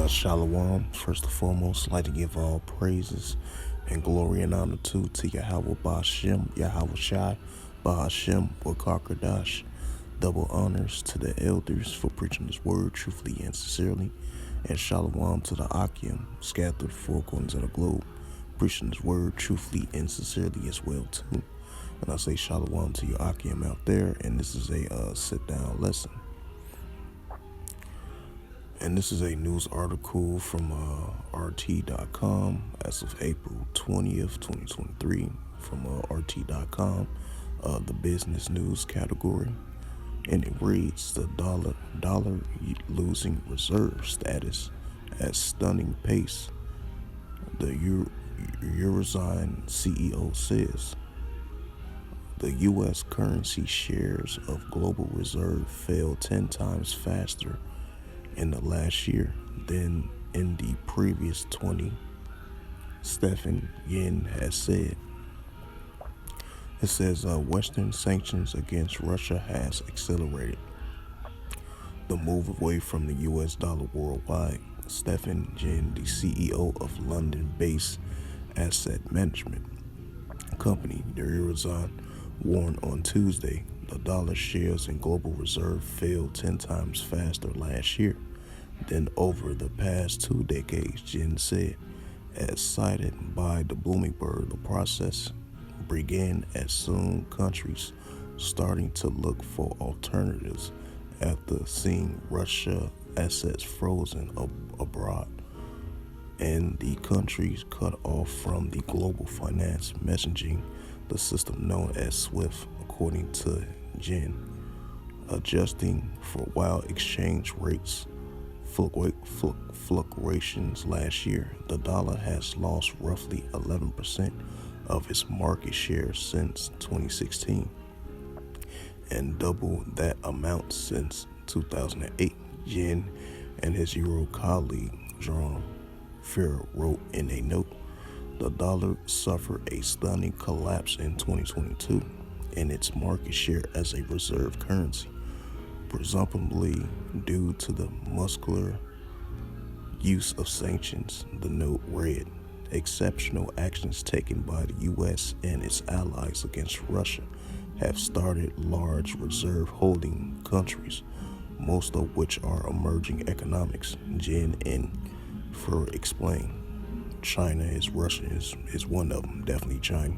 Shalom. First and foremost, I'd like to give all praises and glory and honor to Yahweh Ba'Shem, Yahweh Shai, Ba'Shem, Wakakadash. Double honors to the elders for preaching this word truthfully and sincerely. And shalom to the Akim, scattered through the four corners of the globe, preaching this word truthfully and sincerely as well too. And I say shalom to your Akim out there, and this is a sit-down lesson. And this is a news article from RT.com as of April 20th, 2023, from RT.com, the business news category. And it reads, the dollar losing reserve status at stunning pace. The Eurizon CEO says the U.S. currency shares of global reserve fell 10 times faster in the last year than in the previous 20, Stephen Yin has said. It says Western sanctions against Russia has accelerated the move away from the U.S. dollar worldwide. Stephen Yin, the CEO of London-based asset management company, the Eurizon, warned on Tuesday the dollar shares in global reserve fell 10 times faster last year than over the past 2 decades, Jin said. As cited by the Bloomberg, the process began as soon countries starting to look for alternatives after seeing Russia assets frozen abroad and the countries cut off from the global finance messaging, the system known as SWIFT, according to Jin. Adjusting for wild exchange rates fluctuations last year, the dollar has lost roughly 11% of its market share since 2016 and double that amount since 2008, Yin and his Euro colleague Jean Ferrer wrote in a note. The dollar suffered a stunning collapse in 2022 in its market share as a reserve currency, presumably due to the muscular use of sanctions, the note read. Exceptional actions taken by the U.S. and its allies against Russia have started large reserve holding countries, most of which are emerging economics, Jin and Fur explained. China is Russia is one of them, definitely China.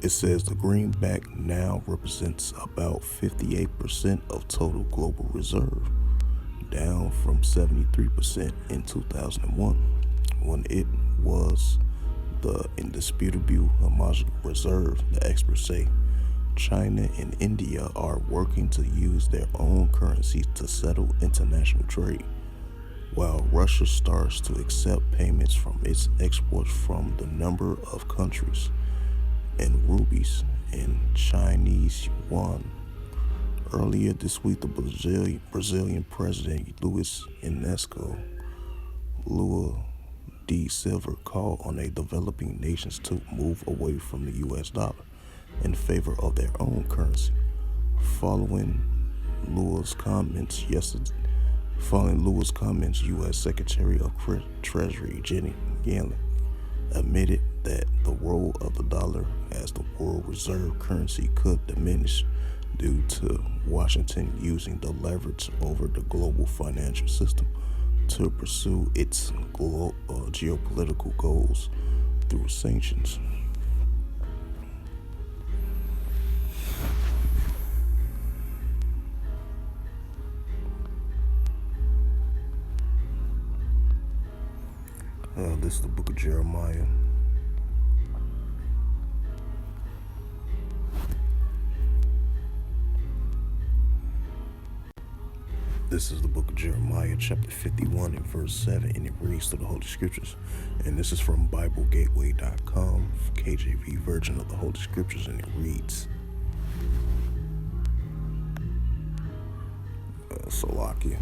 It says the greenback now represents about 58% of total global reserve, down from 73% in 2001, when it was the indisputable homogeneous reserve, the experts say. China and India are working to use their own currencies to settle international trade, while Russia starts to accept payments from its exports from the number of countries in rupees and Chinese yuan. Earlier this week, the Brazilian President Luiz Inácio Lula da Silva called on the developing nations to move away from the U.S. dollar in favor of their own currency. Following Lula's comments, U.S. Secretary of Treasury Janet Yellen admitted that the role of the dollar as the world reserve currency could diminish due to Washington using the leverage over the global financial system to pursue its geopolitical goals through sanctions. This is the book of Jeremiah. This is the book of Jeremiah, chapter 51 and verse 7, and it reads through the Holy Scriptures. And this is from BibleGateway.com, KJV version of the Holy Scriptures, and it reads, Salakia,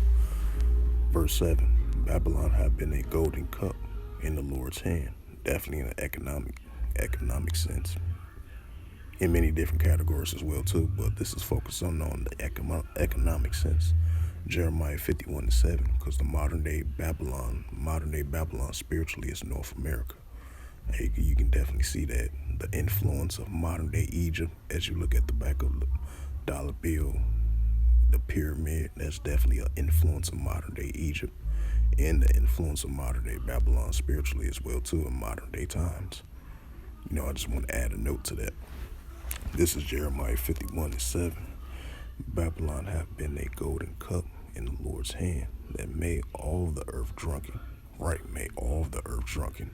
verse 7, Babylon have been a golden cup in the Lord's hand, definitely in an economic sense, in many different categories as well too, but this is focused on the economic sense. Jeremiah 51:7, because the modern day Babylon spiritually is North America. And you can definitely see that the influence of modern day Egypt as you look at the back of the dollar bill, the pyramid. That's definitely an influence of modern day Egypt, and the influence of modern day Babylon spiritually as well too in modern day times. I just want to add a note to that. This is Jeremiah 51:7. Babylon hath been a golden cup in the Lord's hand that made all the earth drunken. Right, made all the earth drunken.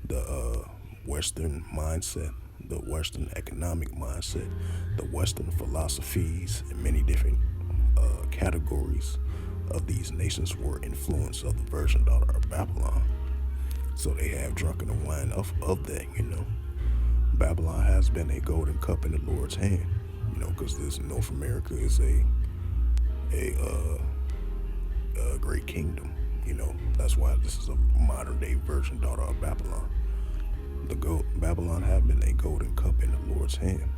The Western mindset, the Western economic mindset, the Western philosophies, and many different categories of these nations were influenced of the virgin daughter of Babylon. So they have drunken the wine of that. Babylon has been a golden cup in the Lord's hand, because this North America is a great kingdom. That's why this is a modern day virgin daughter of Babylon. Babylon have been a golden cup in the Lord's hand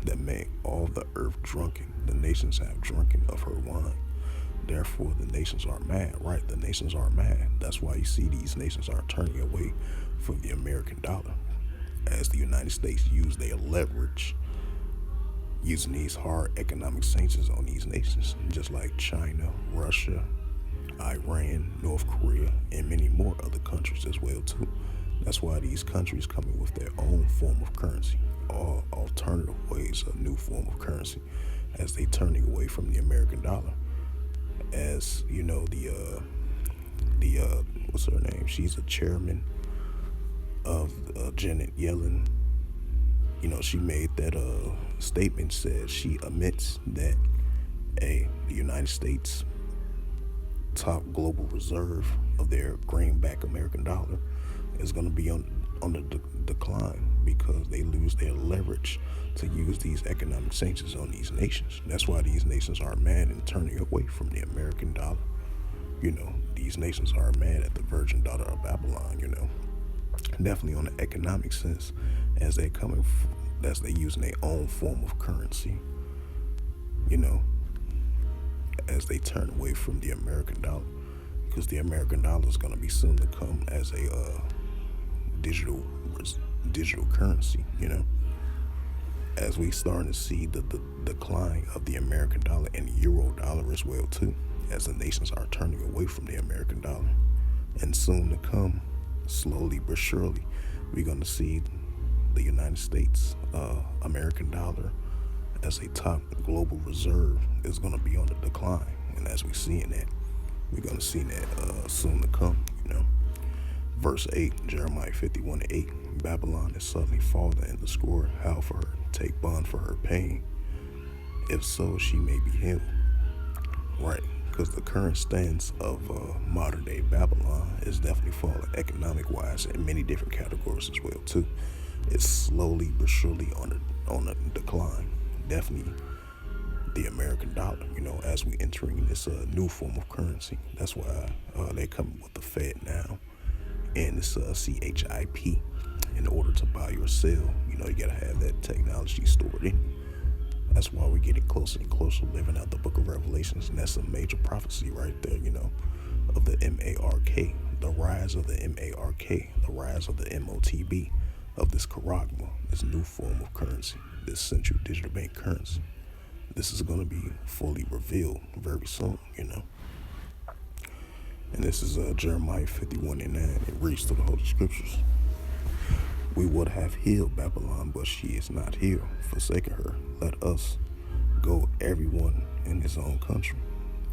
that made all the earth drunken. The nations have drunken of her wine. Therefore, the nations are mad. Right, the nations are mad. That's why you see these nations are turning away from the American dollar, as the United States use their leverage, using these hard economic sanctions on these nations, just like China, Russia, Iran, North Korea, and many more other countries as well too. That's why these countries coming with their own form of currency, or alternative ways, a new form of currency, as they turning away from the American dollar. As the what's her name? She's a chairman of Janet Yellen. She made that statement, said she admits that the United States top global reserve of their greenback American dollar is going to be on the decline because they lose their leverage to use these economic sanctions on these nations. That's why these nations are mad and turning away from the American dollar. These nations are mad at the virgin daughter of Babylon. Definitely on the economic sense, as they using their own form of currency. As they turn away from the American dollar, because the American dollar is going to be soon to come as a digital currency. As we starting to see the decline of the American dollar and the euro dollar as well too, as the nations are turning away from the American dollar, and soon to come, slowly but surely, we're going to see the United States American dollar as a top global reserve is going to be on the decline. And as we're seeing that, we're going to see that soon to come. Verse 8, Jeremiah 51:8, Babylon is suddenly fallen in the score, how for her, take bond for her pain, if so she may be healed. Right, because the current stance of modern day Babylon is definitely falling economic wise in many different categories as well too. It's slowly but surely on a decline. Definitely the American dollar, as we entering this new form of currency. That's why they coming with the Fed now and this CHIP. In order to buy or sell, you gotta have that technology stored in. That's why we're getting closer and closer living out the book of Revelations, and that's a major prophecy right there, of the MARK, the rise of the MARK, the rise of the MOTB, of this Karagma, this new form of currency, this central digital bank currency. This is going to be fully revealed very soon, And this is Jeremiah 51:9. It reads to the Holy Scriptures. We would have healed Babylon, but she is not here. Forsaken her, let us go everyone in his own country.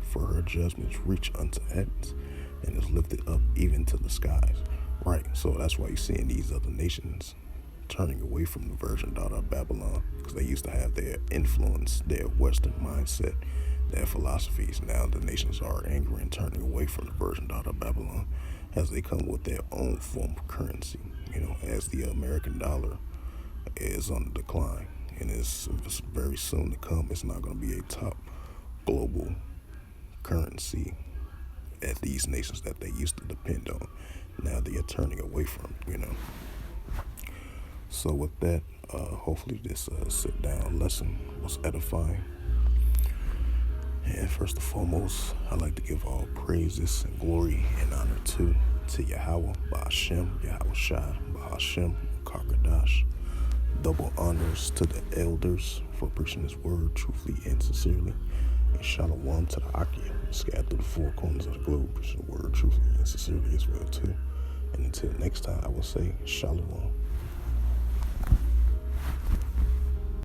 For her judgments reach unto heavens, and is lifted up even to the skies. Right, so that's why you're seeing these other nations turning away from the virgin daughter of Babylon, because they used to have their influence, their Western mindset, their philosophies. Now the nations are angry and turning away from the virgin daughter of Babylon as they come with their own form of currency. As the American dollar is on the decline, and it's very soon to come, it's not going to be a top global currency at these nations that they used to depend on. Now they are turning away from, So with that, hopefully this sit-down lesson was edifying. And first and foremost, I'd like to give all praises and glory and honor to Yahweh, Ba'ashem, Yahweh Shai, Ba'ashem, Karkadash. Double honors to the elders for preaching his word truthfully and sincerely. And shalom to the Akim, scattered through the four corners of the globe, preaching the word truthfully and sincerely as well too. And until next time, I will say shalom.